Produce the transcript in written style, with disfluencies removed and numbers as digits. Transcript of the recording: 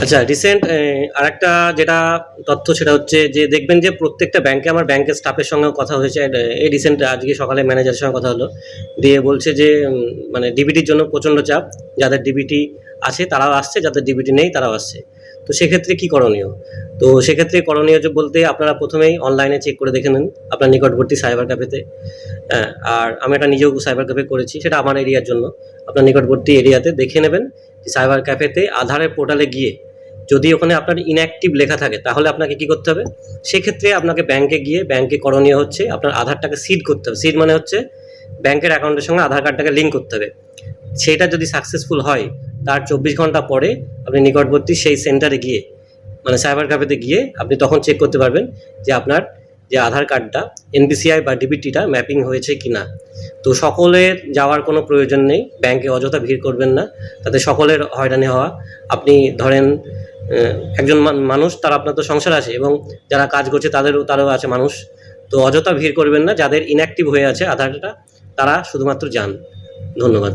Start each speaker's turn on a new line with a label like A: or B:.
A: আচ্ছা, রিসেন্ট আরেকটা যেটা তথ্য সেটা হচ্ছে যে দেখবেন যে প্রত্যেকটা ব্যাংকে আমার ব্যাংকের স্টাফের সঙ্গেও কথা হয়েছে। এই রিসেন্ট আজকে সকালে ম্যানেজারের সঙ্গে কথা হলো। দিয়ে বলছে যে মানে ডিবিটির জন্য প্রচণ্ড চাপ। যাদের ডিবিটি আছে তারাও আসছে, যাদের ডিবিটি নেই তারাও আসছে। তো সেক্ষেত্রে কি করণীয়? তো সেক্ষেত্রে করণীয় যে বলতে আপনারা প্রথমেই অনলাইনে চেক করে দেখে নিন আপনার নিকটবর্তী সাইবার ক্যাফেতে। হ্যাঁ, আর আমি এটা নিজেও সাইবার ক্যাফে করেছি, সেটা আমার এরিয়ার জন্য। আপনার নিকটবর্তী এরিয়াতে দেখে নেবেন যে সাইবার ক্যাফেতে আধারের পোর্টালে গিয়ে যদি ওখানে আপনার ইনঅ্যাক্টিভ লেখা থাকে তাহলে আপনাকে কি করতে হবে? সেক্ষেত্রে আপনাকে ব্যাংকে গিয়ে ব্যাংকে করণীয় হচ্ছে আপনার আধারটাকে সিড করতে হবে। সিড মানে হচ্ছে ব্যাংকের অ্যাকাউন্টের সঙ্গে আধার কার্ডটাকে লিঙ্ক করতে হবে। সেটা যদি সাকসেসফুল হয় তার ২৪ ঘন্টা পরে আপনি নিকটবর্তী সেই সেন্টারে গিয়ে মানে সাইবার ক্যাফেতে গিয়ে আপনি তখন চেক করতে পারবেন যে আপনার যে আধার কার্ডটা এনপিসিআই বা ডিবিটিটা ম্যাপিং হয়েছে কি না। তো সকলের যাওয়ার কোনো প্রয়োজন নেই, ব্যাংকে অযথা ভিড় করবেন না, তাতে সকলের হয়রানি হওয়া। আপনি ধরেন একজন মানুষ, তার আপনার তো সংসার আছে এবং যারা কাজ করছে তারও আছে মানুষ। তো অযথা ভিড় করবেন না, যাদের ইনঅ্যাক্টিভ হয়ে আছে আধারটা তারা শুধুমাত্র যান। ধন্যবাদ।